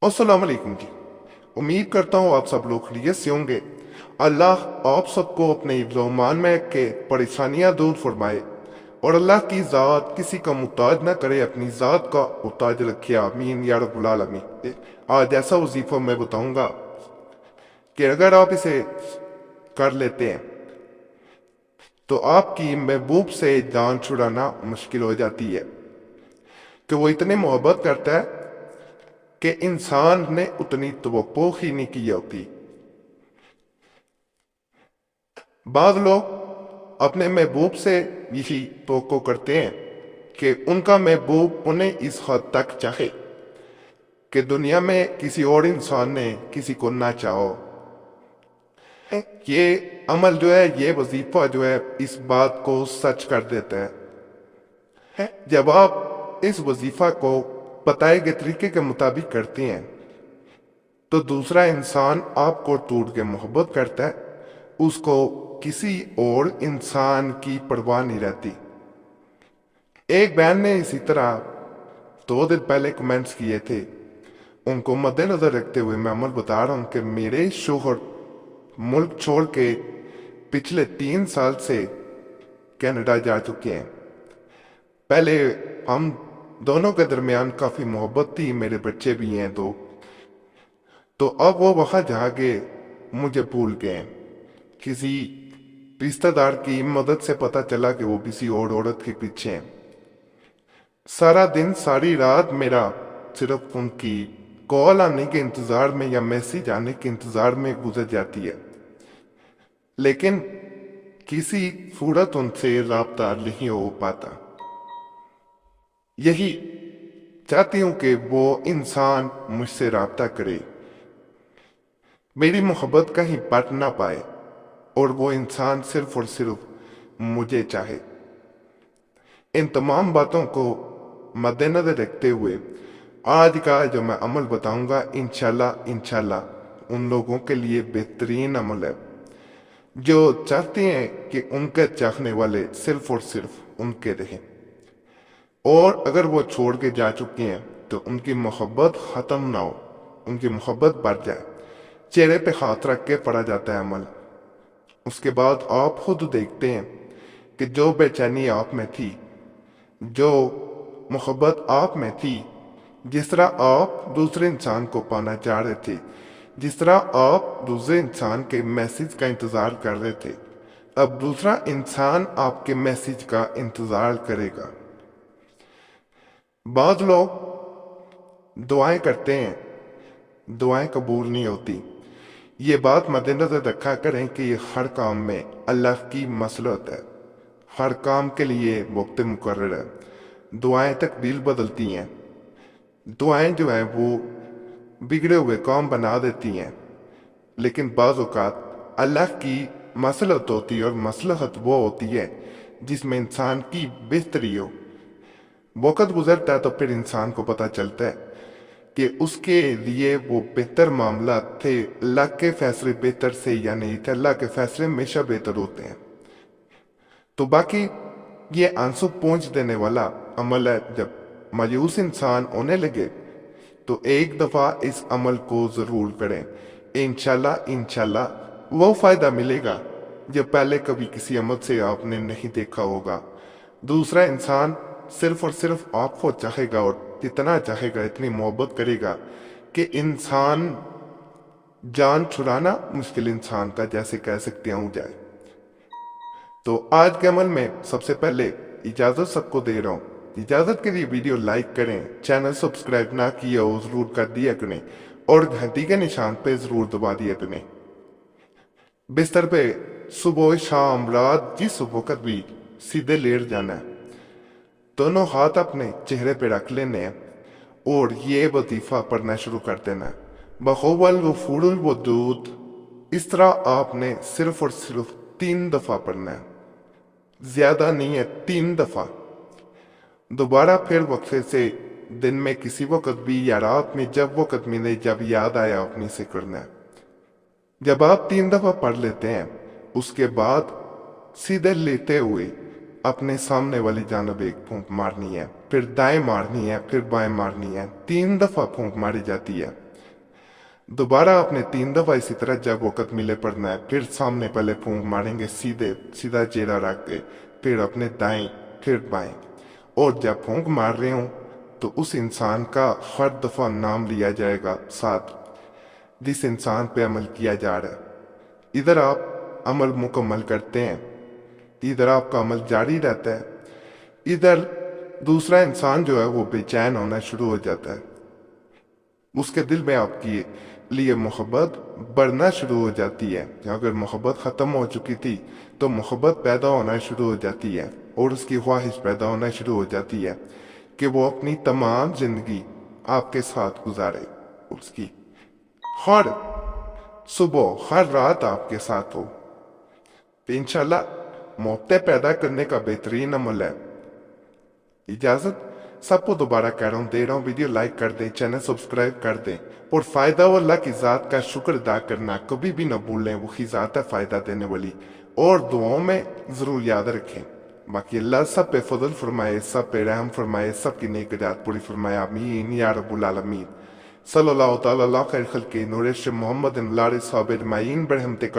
अस्सलाम वालेकुम जी। उम्मीद करता हूँ आप सब लोग खैरियत से होंगे। अल्लाह आप सबको अपने हिफ्ज़-ओ-अमान में के परेशानियाँ दूर फरमाए और अल्लाह की ज़ात किसी का मुहताज ना करे, अपनी ज़ात का मुहताज रखे। आमीन या रब्बुल आलमीन। आज ऐसा वजीफ़ा मैं बताऊँगा कि अगर आप इसे कर लेते हैं तो आपकी महबूब से जान छुड़ाना मुश्किल हो जाती है, कि वो इतने मोहब्बत करता है कि इंसान ने उतनी तवक्को ही नहीं की होती। बाद लोग अपने महबूब से यही तवक्को करते हैं कि उनका महबूब उन्हें इस हद तक चाहे कि दुनिया में किसी और इंसान ने किसी को ना चाहो। ये अमल जो है, ये वजीफा जो है, इस बात को सच कर देता है। जब आप इस वजीफा को बताए गए तरीके के मुताबिक करते हैं तो दूसरा इंसान आपको टूट के मोहब्बत करता है, उसको किसी और इंसान की परवाह नहीं रहती। एक बहन ने इसी तरह 2 दिन पहले कमेंट्स किए थे। उनको मद्देनजर रखते हुए मैं अमल बता रहा हूँ कि मेरे शोहर मुल्क छोड़ के पिछले 3 साल से कनाडा जा चुके हैं। पहले हम दोनों के दरमियान काफ़ी मोहब्बत थी, मेरे बच्चे भी हैं दो। तो अब वो वहाँ जाके मुझे भूल गए। किसी रिश्तेदार की मदद से पता चला कि वो किसी और औरत के पीछे हैं। सारा दिन सारी रात मेरा सिर्फ उनकी कॉल आने के इंतज़ार में या मैसेज आने के इंतज़ार में गुजर जाती है, लेकिन किसी सूरत उनसे राब्ता नहीं हो पाता। यही चाहती हूँ कि वो इंसान मुझसे राब्ता करे, मेरी मोहब्बत कहीं बट ना पाए और वो इंसान सिर्फ और सिर्फ मुझे चाहे। इन तमाम बातों को मद्देनजर रखते हुए आज का जो मैं अमल बताऊंगा, इंशाल्लाह उन लोगों के लिए बेहतरीन अमल है जो चाहते हैं कि उनके चाहने वाले सिर्फ और सिर्फ उनके रहें, और अगर वो छोड़ के जा चुके हैं तो उनकी मोहब्बत ख़त्म ना हो, उनकी मोहब्बत बढ़ जाए। चेहरे पे हाथ रख के पढ़ा जाता है अमल। उसके बाद आप खुद देखते हैं कि जो बेचैनी आप में थी, जो मोहब्बत आप में थी, जिस तरह आप दूसरे इंसान को पाना चाह रहे थे, जिस तरह आप दूसरे इंसान के मैसेज का इंतज़ार कर रहे थे, अब दूसरा इंसान आपके मैसेज का इंतज़ार करेगा। बाद लोग दुआएं करते हैं, दुआएं कबूल नहीं होती। ये बात मद्देनजर रखा करें कि ये हर काम में अल्लाह की मसलहत है, हर काम के लिए वक्त मुकर्रर है। दुआएं तकदीर बदलती हैं, दुआएं जो है वो बिगड़े हुए काम बना देती हैं, लेकिन बाज़ औक़ात अल्लाह की मसलहत होती है, और मसलहत वो होती है जिसमें इंसान की बेहतरी हो। वक़्त गुजरता है तो फिर इंसान को पता चलता है कि उसके लिए वो बेहतर मामला थे। अल्लाह के फैसले बेहतर से या नहीं थे, अल्लाह के फैसले हमेशा बेहतर होते हैं। तो बाकी ये आंसू पहुँच देने वाला अमल है। जब मायूस इंसान होने लगे तो एक दफ़ा इस अमल को ज़रूर करें। इंशाल्लाह वो फ़ायदा मिलेगा जो पहले कभी किसी अमल से आपने नहीं देखा होगा। दूसरा इंसान सिर्फ और सिर्फ आपको चाहेगा, और जितना चाहेगा इतनी मोहब्बत करेगा कि इंसान जान छुड़ाना मुश्किल इंसान का, जैसे कह सकते हैं, हो जाए। तो आज के अमल में सबसे पहले इजाज़त सबको दे रहा हूँ। इजाज़त के लिए वीडियो लाइक करें, चैनल सब्सक्राइब ना किया हो ज़रूर कर दिया करें, और घंटी के निशान पे ज़रूर दबा दिया करें। बिस्तर पे सुबह शाम रात जिस वक़्त भी सीधे लेट जाना है, दोनों हाथ अपने चेहरे पे रख लेने हैं और ये वजीफा पढ़ना शुरू कर देना है। बखौवल गफूरुल वदूद। इस तरह आपने सिर्फ और सिर्फ 3 दफ़ा पढ़ना है, ज़्यादा नहीं है, 3 दफ़ा। दोबारा फिर वक्फे से दिन में किसी वक़्त भी या रात में जब वक़्त मिले, जब याद आया अपनी से करना है। जब आप 3 दफ़ा पढ़ लेते हैं, उसके बाद सीधे लेते हुए अपने सामने वाली जानब एक फूंक मारनी है, फिर दाएं मारनी है, फिर बाएं मारनी है। 3 दफ़ा फूंक मारी जाती है। दोबारा आपने 3 दफा इसी तरह जब वक़्त मिले पढ़ना है। फिर सामने पहले फूंक मारेंगे सीधे सीधा चेहरा रख के, फिर अपने दाएं फिर बाएं। और जब फूंक मार रहे हो तो उस इंसान का हर दफा नाम लिया जाएगा साथ, जिस इंसान पे अमल किया जा रहा है। इधर आप अमल मुकम्मल करते हैं, इधर आपका अमल जारी रहता है, इधर दूसरा इंसान जो है वो बेचैन होना शुरू हो जाता है। उसके दिल में आपकी लिए मोहब्बत बढ़ना शुरू हो जाती है। अगर मोहब्बत ख़त्म हो चुकी थी तो मोहब्बत पैदा होना शुरू हो जाती है, और उसकी ख्वाहिश पैदा होना शुरू हो जाती है कि वो अपनी तमाम जिंदगी आपके साथ गुजारे, उसकी हर सुबह हर रात आपके साथ हो। तो इंशाल्लाह मोहब्बत पैदा करने का बेहतरीन अमल है। इजाजत, सबको दोबारा कह रहा हूँ, दे रहा हूँ, वीडियो लाइक कर दें, चैनल सब्सक्राइब कर दें, और फायदा और अल्लाह की ज़ात का शुक्र अदा करना कभी भी न भूलें। वो ही ज़ात है फायदा देने वाली, और दुआओं में ज़रूर याद रखें। बाकी अल्लाह सब पे फजल फरमाए, सब पे रहम फरमाए, सब की नेक निजात पूरी फरमाए, आमीन या रब्बुल आलमीन। सल्लल्लाहु तआला अला खैर खल्क़ि नूर मोहम्मद अल साबिर माइन बरहमतिक।